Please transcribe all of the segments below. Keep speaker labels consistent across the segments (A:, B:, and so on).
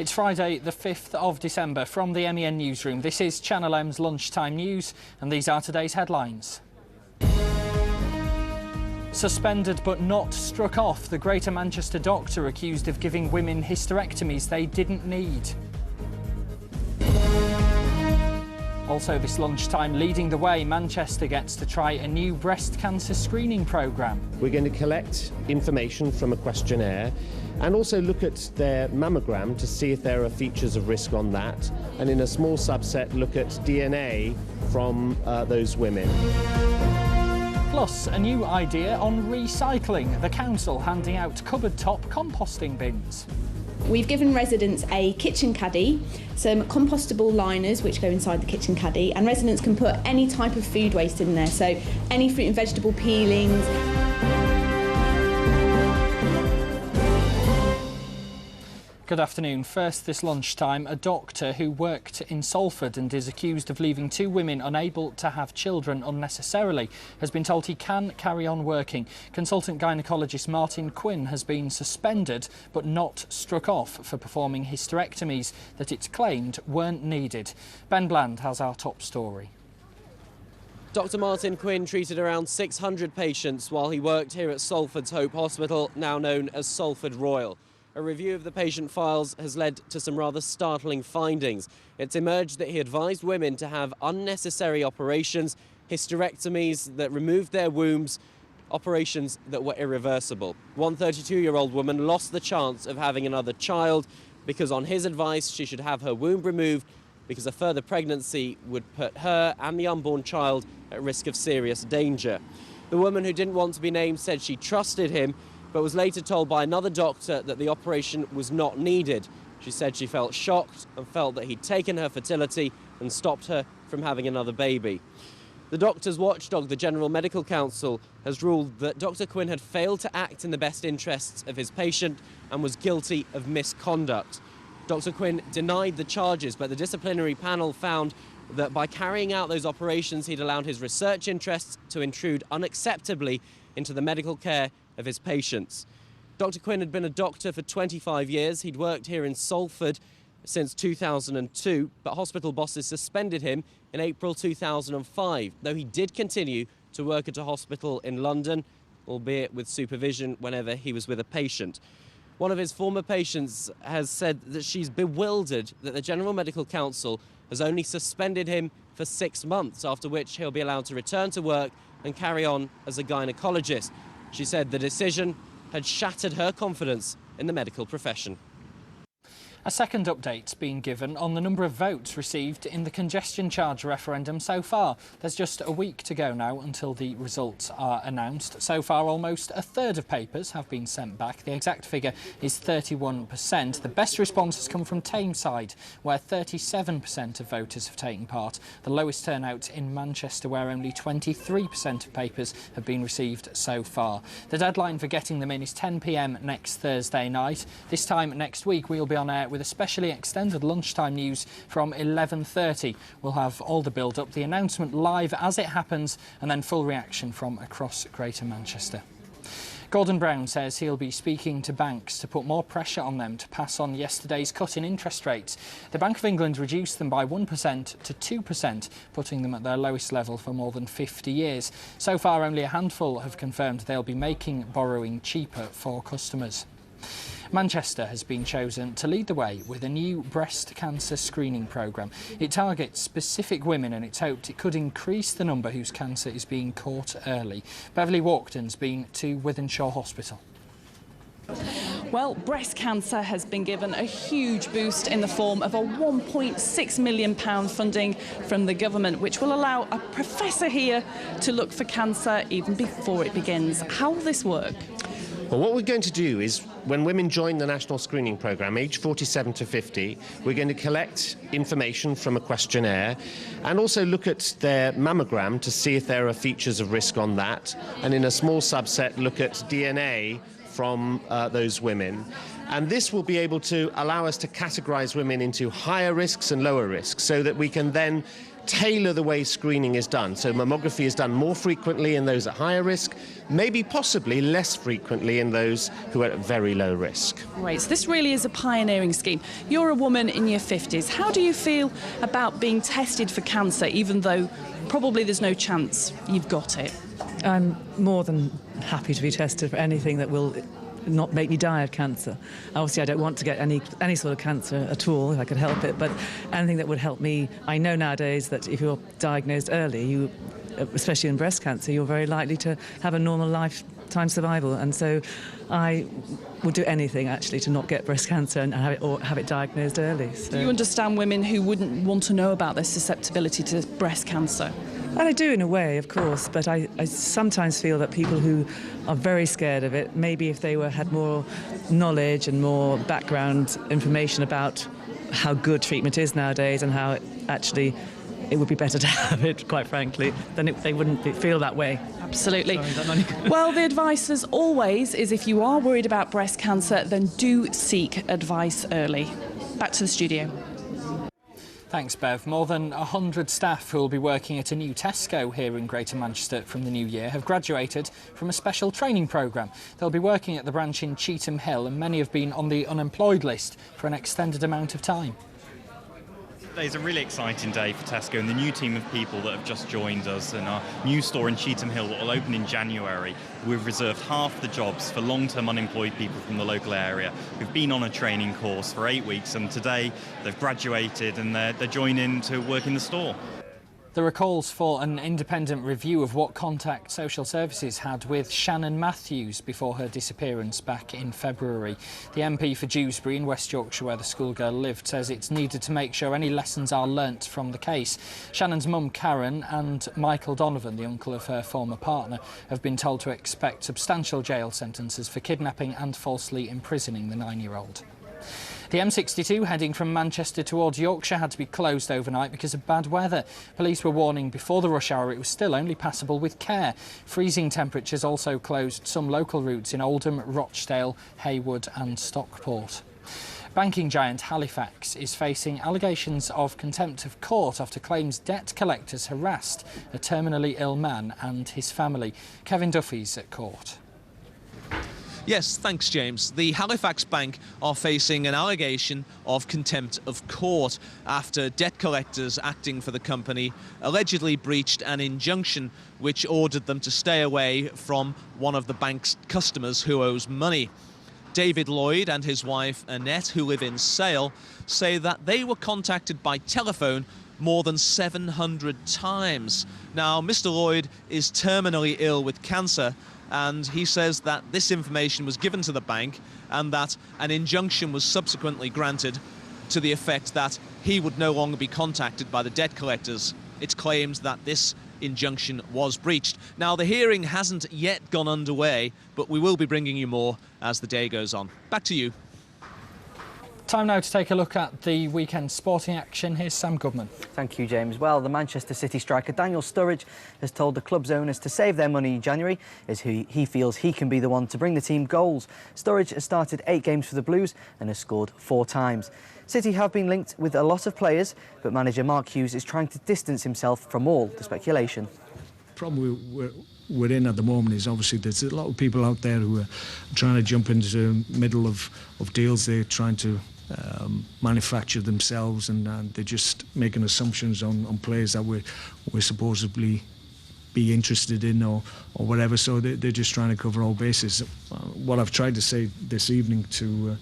A: It's Friday the 5th of December. From the MEN newsroom, this is Channel M's Lunchtime News, and these are today's headlines. Suspended but not struck off, the Greater Manchester doctor accused of giving women hysterectomies they didn't need. Also this lunchtime, leading the way, Manchester gets to try a new breast cancer screening programme.
B: We're going to collect information from a questionnaire and also look at their mammogram to see if there are features of risk on that, and in a small subset look at DNA from those women.
A: Plus, a new idea on recycling, the council handing out cupboard-top composting bins.
C: We've given residents a kitchen caddy, some compostable liners which go inside the kitchen caddy, and residents can put any type of food waste in there, so any fruit and vegetable peelings.
A: Good afternoon. First this lunchtime, a doctor who worked in Salford and is accused of leaving two women unable to have children unnecessarily has been told he can carry on working. Consultant gynaecologist Martin Quinn has been suspended but not struck off for performing hysterectomies that it's claimed weren't needed. Ben Bland has our top story.
D: Dr Martin Quinn treated around 600 patients while he worked here at Salford's Hope Hospital, now known as Salford Royal. A review of the patient files has led to some rather startling findings. It's emerged that he advised women to have unnecessary operations, hysterectomies that removed their wombs, operations that were irreversible. One 32-year-old woman lost the chance of having another child because on his advice she should have her womb removed because a further pregnancy would put her and the unborn child at risk of serious danger. The woman, who didn't want to be named, said she trusted him but was later told by another doctor that the operation was not needed. She said she felt shocked and felt that he'd taken her fertility and stopped her from having another baby. The doctor's watchdog, the General Medical Council, has ruled that Dr Quinn had failed to act in the best interests of his patient and was guilty of misconduct. Dr Quinn denied the charges, but the disciplinary panel found that by carrying out those operations he'd allowed his research interests to intrude unacceptably into the medical care of his patients. Dr Quinn had been a doctor for 25 years. He'd worked here in Salford since 2002, but hospital bosses suspended him in April 2005, though he did continue to work at a hospital in London, albeit with supervision whenever he was with a patient. One of his former patients has said that she's bewildered that the General Medical Council has only suspended him for 6 months, after which he'll be allowed to return to work and carry on as a gynaecologist. She said the decision had shattered her confidence in the medical profession.
A: A second update's been given on the number of votes received in the congestion charge referendum so far. There's just a week to go now until the results are announced. So far, almost a third of papers have been sent back. The exact figure is 31%. The best response has come from Tameside, where 37% of voters have taken part. The lowest turnout in Manchester, where only 23% of papers have been received so far. The deadline for getting them in is 10 p.m. next Thursday night. This time next week, we'll be on air with a specially extended lunchtime news from 11:30. We'll have all the build-up, the announcement live as it happens, and then full reaction from across Greater Manchester. Gordon Brown says he'll be speaking to banks to put more pressure on them to pass on yesterday's cut in interest rates. The Bank of England reduced them by 1% to 2%, putting them at their lowest level for more than 50 years. So far, only a handful have confirmed they'll be making borrowing cheaper for customers. Manchester has been chosen to lead the way with a new breast cancer screening programme. It targets specific women and it's hoped it could increase the number whose cancer is being caught early. Beverly Walkden's been to Wythenshawe Hospital.
E: Well, breast cancer has been given a huge boost in the form of a £1.6 million funding from the government, which will allow a professor here to look for cancer even before it begins. How will this work?
B: Well, what we're going to do is, when women join the national screening programme, aged 47 to 50, we're going to collect information from a questionnaire and also look at their mammogram to see if there are features of risk on that, and in a small subset look at DNA from those women. And this will be able to allow us to categorise women into higher risks and lower risks, so that we can then tailor the way screening is done. So mammography is done more frequently in those at higher risk, maybe possibly less frequently in those who are at very low risk.
E: Great. So this really is a pioneering scheme. You're a woman in your 50s. How do you feel about being tested for cancer, even though probably there's no chance you've got it?
F: I'm more than happy to be tested for anything that will not make me die of cancer. Obviously, I don't want to get any sort of cancer at all, if I could help it, but anything that would help me. I know nowadays that if you're diagnosed early, especially in breast cancer, you're very likely to have a normal lifetime survival, and so I would do anything actually to not get breast cancer and have it diagnosed early. So.
E: Do you understand women who wouldn't want to know about their susceptibility to breast cancer?
F: And I do in a way, of course, but I sometimes feel that people who are very scared of it, maybe if they had more knowledge and more background information about how good treatment is nowadays and how it would be better to have it, quite frankly, then they wouldn't feel that way.
E: Absolutely.
F: Sorry, is that not any good?
E: Well, the advice, as always, is if you are worried about breast cancer, then do seek advice early. Back to the studio.
A: Thanks, Bev. More than 100 staff who will be working at a new Tesco here in Greater Manchester from the new year have graduated from a special training programme. They'll be working at the branch in Cheetham Hill, and many have been on the unemployed list for an extended amount of time.
G: Today's a really exciting day for Tesco and the new team of people that have just joined us in our new store in Cheetham Hill that will open in January. We've reserved half the jobs for long-term unemployed people from the local area who've been on a training course for 8 weeks, and today they've graduated and they're joining to work in the store.
A: There are calls for an independent review of what contact social services had with Shannon Matthews before her disappearance back in February. The MP for Dewsbury in West Yorkshire, where the schoolgirl lived, says it's needed to make sure any lessons are learnt from the case. Shannon's mum, Karen, and Michael Donovan, the uncle of her former partner, have been told to expect substantial jail sentences for kidnapping and falsely imprisoning the 9-year-old. The M62 heading from Manchester towards Yorkshire had to be closed overnight because of bad weather. Police were warning before the rush hour it was still only passable with care. Freezing temperatures also closed some local routes in Oldham, Rochdale, Haywood and Stockport. Banking giant Halifax is facing allegations of contempt of court after claims debt collectors harassed a terminally ill man and his family. Kevin Duffy's at court.
H: Yes, thanks, James. The Halifax Bank are facing an allegation of contempt of court after debt collectors acting for the company allegedly breached an injunction which ordered them to stay away from one of the bank's customers who owes money. David Lloyd and his wife Annette, who live in Sale, say that they were contacted by telephone more than 700 times. Now, Mr. Lloyd is terminally ill with cancer, and he says that this information was given to the bank and that an injunction was subsequently granted to the effect that he would no longer be contacted by the debt collectors. It's claimed that this injunction was breached. Now, the hearing hasn't yet gone underway, but we will be bringing you more as the day goes on. Back to you.
A: Time now to take a look at the weekend sporting action. Here's Sam Goodman.
I: Thank you, James. Well, the Manchester City striker Daniel Sturridge has told the club's owners to save their money in January, as he feels he can be the one to bring the team goals. Sturridge has started 8 games for the Blues and has scored 4 times. City have been linked with a lot of players, but manager Mark Hughes is trying to distance himself from all the speculation.
J: The problem we're in at the moment is obviously there's a lot of people out there who are trying to jump into the middle of deals. They're trying to manufacture themselves, and they're just making assumptions on players that we're supposedly be interested in or whatever. So they're just trying to cover all bases. What I've tried to say this evening to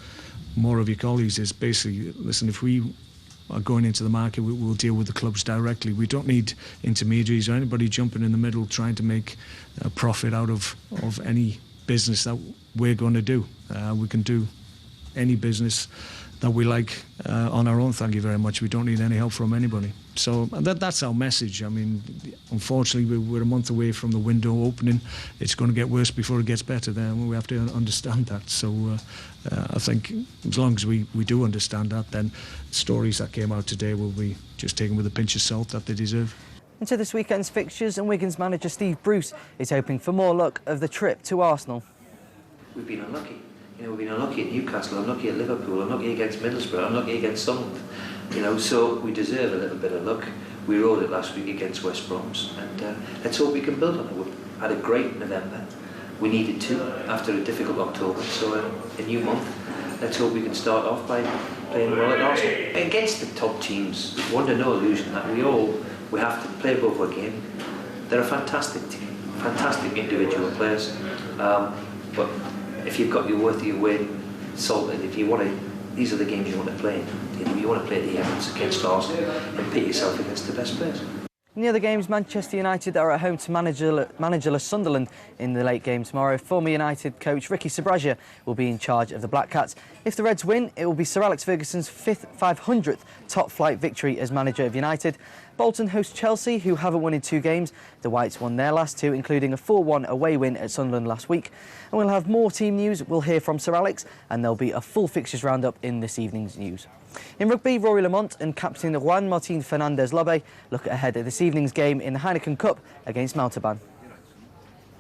J: more of your colleagues is basically, listen, if we are going into the market, we'll deal with the clubs directly. We don't need intermediaries or anybody jumping in the middle trying to make a profit out of any business that we're going to do. We can do any business that we like on our own, thank you very much. We don't need any help from anybody. So that's our message. I mean, unfortunately, we're a month away from the window opening. It's going to get worse before it gets better. Then we have to understand that. So I think as long as we do understand that, then stories that came out today will be just taken with a pinch of salt that they deserve.
I: Into this weekend's fixtures, and Wigan's manager Steve Bruce is hoping for more luck of the trip to Arsenal.
K: We've been unlucky. We've been unlucky at Newcastle, unlucky at Liverpool, unlucky against Middlesbrough, unlucky against Sunderland. So we deserve a little bit of luck. We rode it last week against West Brom's, and let's hope we can build on it. We've had a great November. We needed to after a difficult October, so a new month. Let's hope we can start off by playing well at Arsenal. Against the top teams, we're under no illusion that we have to play above our game. They're a fantastic team, fantastic individual players. But if you've got your worth of your weight salted, if you want to, these are the games you want to play in. You know, you want to play the Emirates against Arsenal and pit yourself against the best players.
I: In the other games, Manchester United are at home to managerless Sunderland in the late game tomorrow. Former United coach Ricky Sabragia will be in charge of the Black Cats. If the Reds win, it will be Sir Alex Ferguson's 500th top-flight victory as manager of United. Bolton host Chelsea, who haven't won in 2 games. The Whites won their last 2, including a 4-1 away win at Sunderland last week. And we'll have more team news. We'll hear from Sir Alex, and there'll be a full fixtures roundup in this evening's news. In rugby, Rory Lamont and captain Juan Martin Fernandez-Lobe look ahead at this evening's game in the Heineken Cup against Montauban.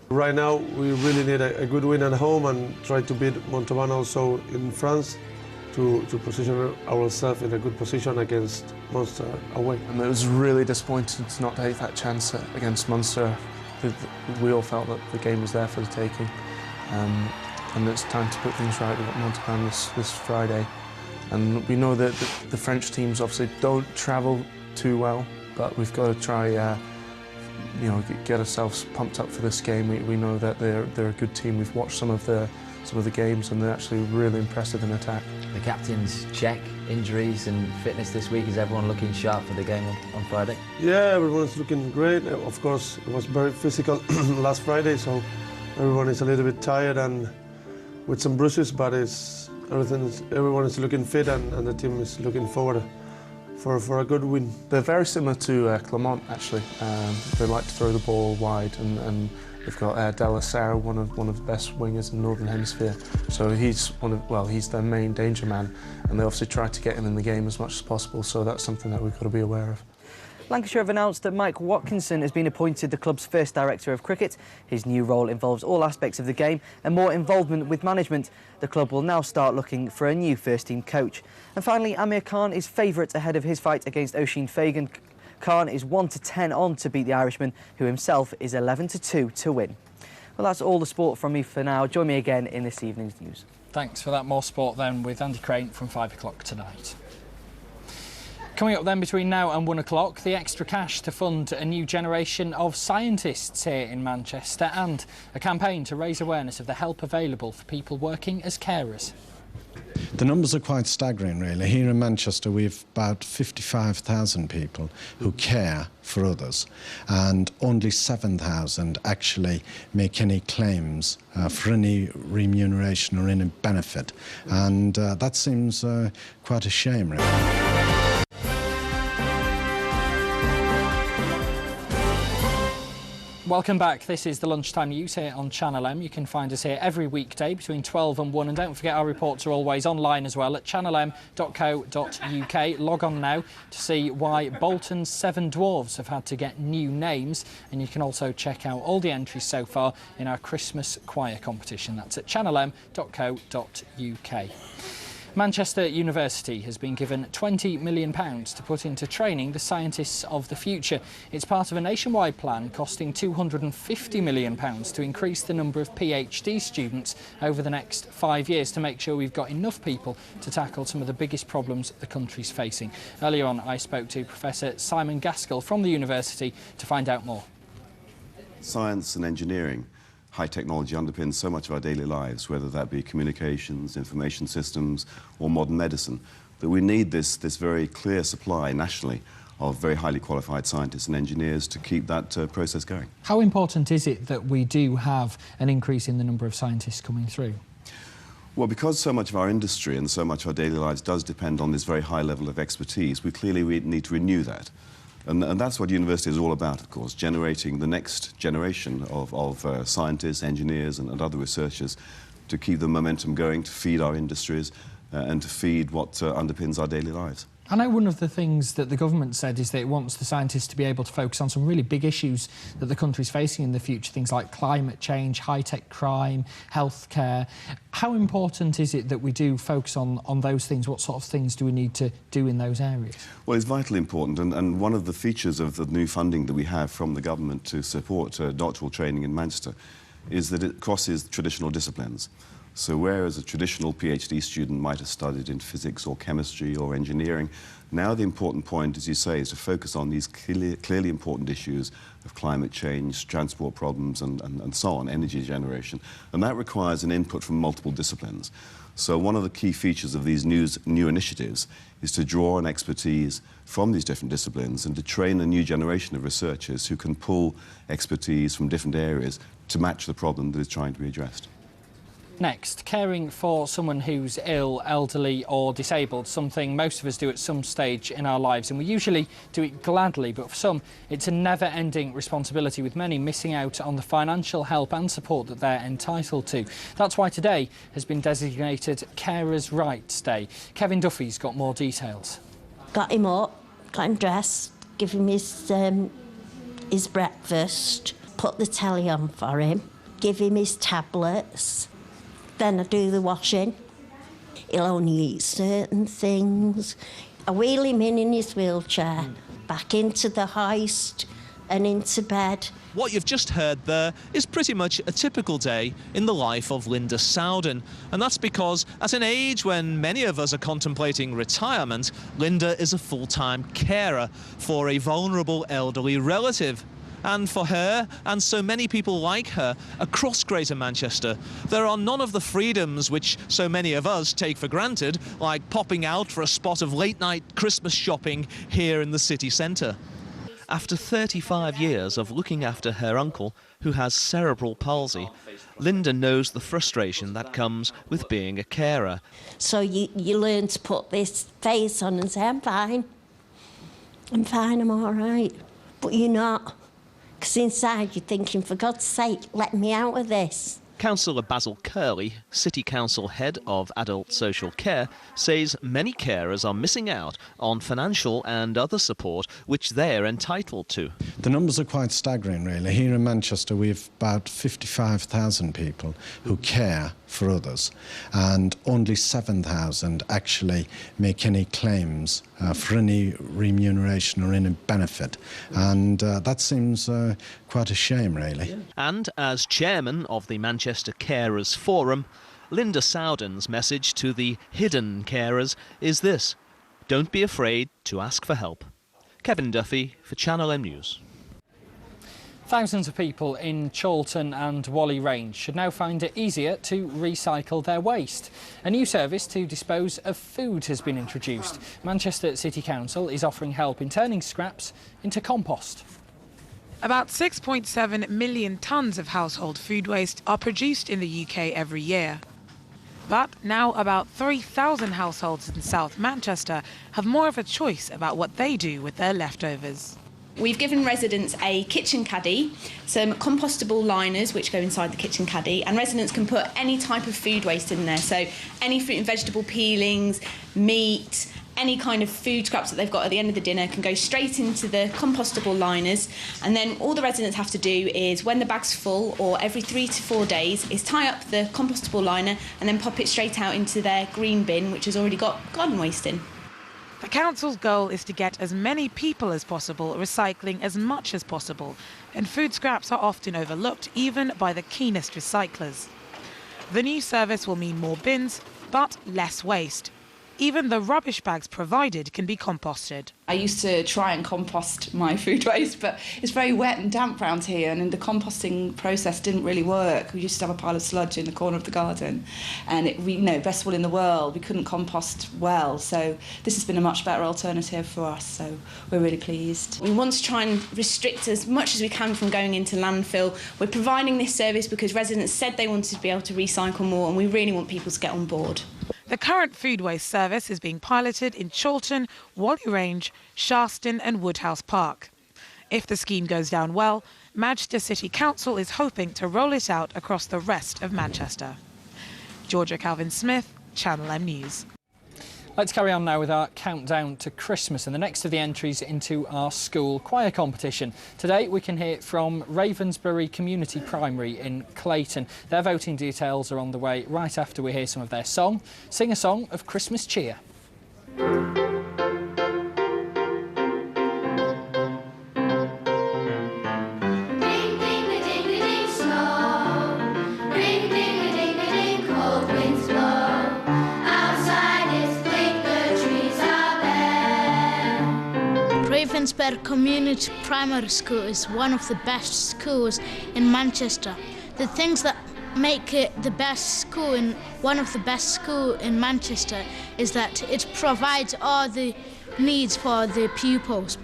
L: Right now, we really need a good win at home and try to beat Montauban also in France to position ourselves in a good position against Munster away.
M: And it was really disappointing to not take that chance against Munster. We all felt that the game was there for the taking. And it's time to put things right. We've got Montauban this Friday. And we know that the French teams obviously don't travel too well, but we've got to try, you know, get ourselves pumped up for this game. We know that they're a good team. We've watched some of the games, and they're actually really impressive in attack.
N: The captain's check, injuries and fitness this week. Is everyone looking sharp for the game on Friday?
L: Yeah, everyone's looking great. Of course, it was very physical last Friday, so everyone is a little bit tired and with some bruises, but everyone is looking fit, and the team is looking forward for a good win.
M: They're very similar to Clermont, actually. They like to throw the ball wide, and they've got De La Sarre, one of the best wingers in the Northern Hemisphere. So he's he's their main danger man, and they obviously try to get him in the game as much as possible. So that's something that we've got to be aware of.
I: Lancashire have announced that Mike Watkinson has been appointed the club's first director of cricket. His new role involves all aspects of the game and more involvement with management. The club will now start looking for a new first-team coach. And finally, Amir Khan is favourite ahead of his fight against Oisin Fagan. Khan is 1-10 on to beat the Irishman, who himself is 11-2 to win. Well, that's all the sport from me for now. Join me again in this evening's news.
A: Thanks for that. More sport then with Andy Crane from 5 o'clock tonight. Coming up then between now and 1 o'clock, the extra cash to fund a new generation of scientists here in Manchester and a campaign to raise awareness of the help available for people working as carers.
O: The numbers are quite staggering, really. Here in Manchester, we've about 55,000 people who care for others, and only 7,000 actually make any claims for any remuneration or any benefit, and that seems quite a shame, really.
A: Welcome back. This is the Lunchtime News here on Channel M. You can find us here every weekday between 12 and 1. And don't forget, our reports are always online as well at channelm.co.uk. Log on now to see why Bolton's 7 Dwarves have had to get new names. And you can also check out all the entries so far in our Christmas choir competition. That's at channelm.co.uk. Manchester University has been given £20 million to put into training the scientists of the future. It's part of a nationwide plan costing £250 million to increase the number of PhD students over the next 5 years to make sure we've got enough people to tackle some of the biggest problems the country's facing. Earlier on, I spoke to Professor Simon Gaskell from the university to find out more.
P: Science and engineering, high technology underpins so much of our daily lives, whether that be communications, information systems, or modern medicine, that we need this very clear supply nationally of very highly qualified scientists and engineers to keep that process going.
A: How important is it that we do have an increase in the number of scientists coming through?
P: Well, because so much of our industry and so much of our daily lives does depend on this very high level of expertise, we need to renew that. And that's what university is all about, of course, generating the next generation of scientists, engineers and other researchers to keep the momentum going, to feed our industries and to feed what underpins our daily lives.
A: I know one of the things that the government said is that it wants the scientists to be able to focus on some really big issues that the country's facing in the future, things like climate change, high-tech crime, healthcare. How important is it that we do focus on those things? What sort of things do we need to do in those areas?
P: Well, it's vitally important, and one of the features of the new funding that we have from the government to support doctoral training in Manchester is that it crosses traditional disciplines. So whereas a traditional PhD student might have studied in physics or chemistry or engineering, now the important point, as you say, is to focus on these clearly important issues of climate change, transport problems, and so on, energy generation. And that requires an input from multiple disciplines. So one of the key features of these new initiatives is to draw on expertise from these different disciplines and to train a new generation of researchers who can pull expertise from different areas to match the problem that is trying to be addressed.
A: Next, caring for someone who's ill, elderly or disabled, something most of us do at some stage in our lives, and we usually do it gladly, but for some it's a never-ending responsibility, with many missing out on the financial help and support that they're entitled to. That's why today has been designated Carers' Rights Day. Kevin Duffy's got more details.
Q: Got him up, got him dressed, give him his breakfast, put the telly on for him, give him his tablets. Then I do the washing. He'll only eat certain things. I wheel him in his wheelchair, back into the hoist and into bed.
H: What you've just heard there is pretty much a typical day in the life of Linda Sowden. And that's because at an age when many of us are contemplating retirement, Linda is a full-time carer for a vulnerable elderly relative. And for her, and so many people like her, across Greater Manchester, there are none of the freedoms which so many of us take for granted, like popping out for a spot of late-night Christmas shopping here in the city centre. After 35 years of looking after her uncle, who has cerebral palsy, Linda knows the frustration that comes with being a carer.
Q: So you learn to put this face on and say, I'm fine, I'm all right. But you're not. Because inside you're thinking, for God's sake, let me out of this.
H: Councillor Basil Curley, City Council Head of Adult Social Care, says many carers are missing out on financial and other support which they're entitled to.
O: The numbers are quite staggering, really. Here in Manchester, we've about 55,000 people who care for others, and only 7,000 actually make any claims for any remuneration or any benefit. And that seems quite a shame, really.
H: And as chairman of the Manchester Carers Forum, Linda Sowden's message to the hidden carers is this: don't be afraid to ask for help. Kevin Duffy for Channel M News.
A: Thousands of people in Chorlton and Whalley Range should now find it easier to recycle their waste. A new service to dispose of food has been introduced. Manchester City Council is offering help in turning scraps into compost.
R: About 6.7 million tonnes of household food waste are produced in the UK every year. But now about 3,000 households in South Manchester have more of a choice about what they do with their leftovers.
C: We've given residents a kitchen caddy, some compostable liners which go inside the kitchen caddy, and residents can put any type of food waste in there. So any fruit and vegetable peelings, meat, any kind of food scraps that they've got at the end of the dinner can go straight into the compostable liners. And then all the residents have to do is, when the bag's full, or every 3 to 4 days, is tie up the compostable liner and then pop it straight out into their green bin, which has already got garden waste in.
R: The council's goal is to get as many people as possible recycling as much as possible, and food scraps are often overlooked even by the keenest recyclers. The new service will mean more bins, but less waste. Even the rubbish bags provided can be composted.
S: I used to try and compost my food waste, but it's very wet and damp around here, and the composting process didn't really work. We used to have a pile of sludge in the corner of the garden, and best of all in the world, we couldn't compost well. So this has been a much better alternative for us, so we're really pleased. We want to try and restrict as much as we can from going into landfill. We're providing this service because residents said they wanted to be able to recycle more, and we really want people to get on board.
R: The current food waste service is being piloted in Chorlton, Whalley Range, Sharston and Woodhouse Park. If the scheme goes down well, Manchester City Council is hoping to roll it out across the rest of Manchester. Georgia Calvin-Smith, Channel M News.
A: Let's carry on now with our countdown to Christmas, and the next of the entries into our school choir competition. Today we can hear from Ravensbury Community Primary in Clayton. Their voting details are on the way right after we hear some of their song. Sing a song of Christmas cheer.
T: Ravensbury Community Primary School is one of the best schools in Manchester. The things that make it the best school and one of the best schools in Manchester is that it provides all the needs for the pupils.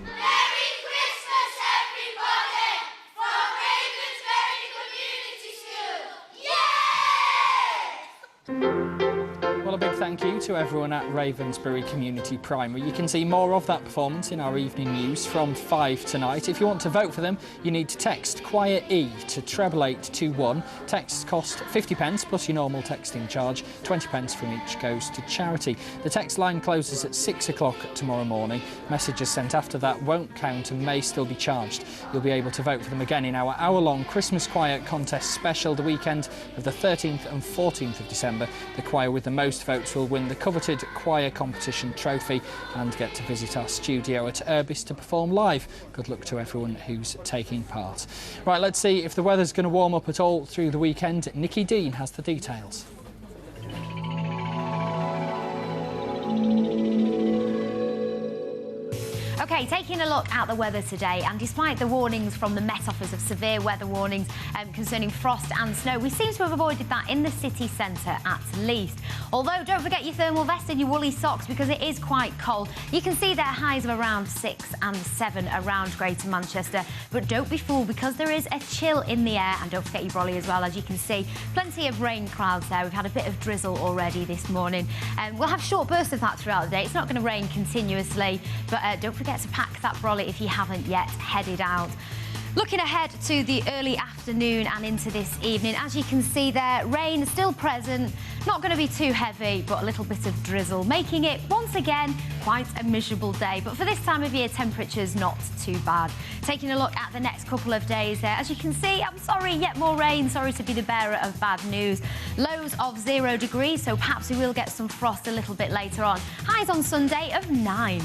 A: Well, a big thank you to everyone at Ravensbury Community Primary. You can see more of that performance in our evening news from 5 tonight. If you want to vote for them, you need to text Choir E to 88821. Texts cost 50p plus your normal texting charge. 20p from each goes to charity. The text line closes at 6 o'clock tomorrow morning. Messages sent after that won't count and may still be charged. You'll be able to vote for them again in our hour-long Christmas Choir Contest special the weekend of the 13th and 14th of December. The choir with the most votes will win the coveted choir competition trophy and get to visit our studio at Urbis to perform live. Good luck to everyone who's taking part. Right, let's see if the weather's going to warm up at all through the weekend. Nikki Dean has the details.
U: OK, taking a look at the weather today, and despite the warnings from the Met Office of severe weather warnings concerning frost and snow, we seem to have avoided that in the city centre at least. Although, don't forget your thermal vest and your woolly socks because it is quite cold. You can see there highs of around 6 and 7 around Greater Manchester. But don't be fooled because there is a chill in the air, and don't forget your brolly as well. As you can see, plenty of rain clouds there. We've had a bit of drizzle already this morning. We'll have short bursts of that throughout the day. It's not going to rain continuously, but don't forget to pack that brolly if you haven't yet headed out. Looking ahead to the early afternoon and into this evening, as you can see there, rain still present, not going to be too heavy, but a little bit of drizzle, making it once again quite a miserable day. But for this time of year, temperatures not too bad. Taking a look at the next couple of days there, as you can see, I'm sorry, yet more rain. Sorry to be the bearer of bad news. Lows of 0 degrees, so perhaps we will get some frost a little bit later on. Highs on Sunday of 9.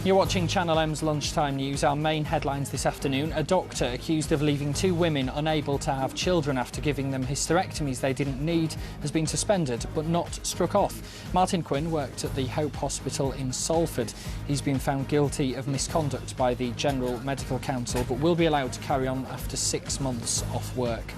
A: You're watching Channel M's Lunchtime News. Our main headlines this afternoon: a doctor accused of leaving 2 women unable to have children after giving them hysterectomies they didn't need has been suspended but not struck off. Martin Quinn worked at the Hope Hospital in Salford. He's been found guilty of misconduct by the General Medical Council but will be allowed to carry on after 6 months off work.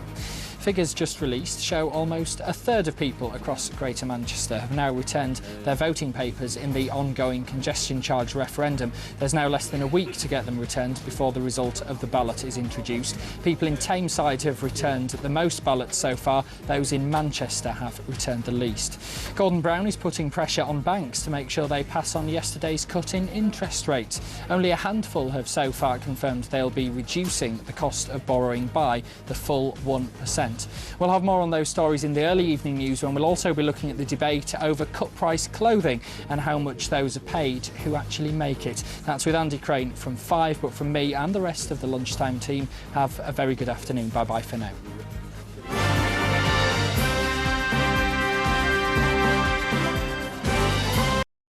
A: Figures just released show almost a third of people across Greater Manchester have now returned their voting papers in the ongoing congestion charge referendum. There's now less than a week to get them returned before the result of the ballot is introduced. People in Tameside have returned the most ballots so far. Those in Manchester have returned the least. Gordon Brown is putting pressure on banks to make sure they pass on yesterday's cut in interest rates. Only a handful have so far confirmed they'll be reducing the cost of borrowing by the full 1%. We'll have more on those stories in the early evening news, when we'll also be looking at the debate over cut price clothing and how much those are paid who actually make it. That's with Andy Crane from 5, but from me and the rest of the Lunchtime team, have a very good afternoon. Bye-bye for now.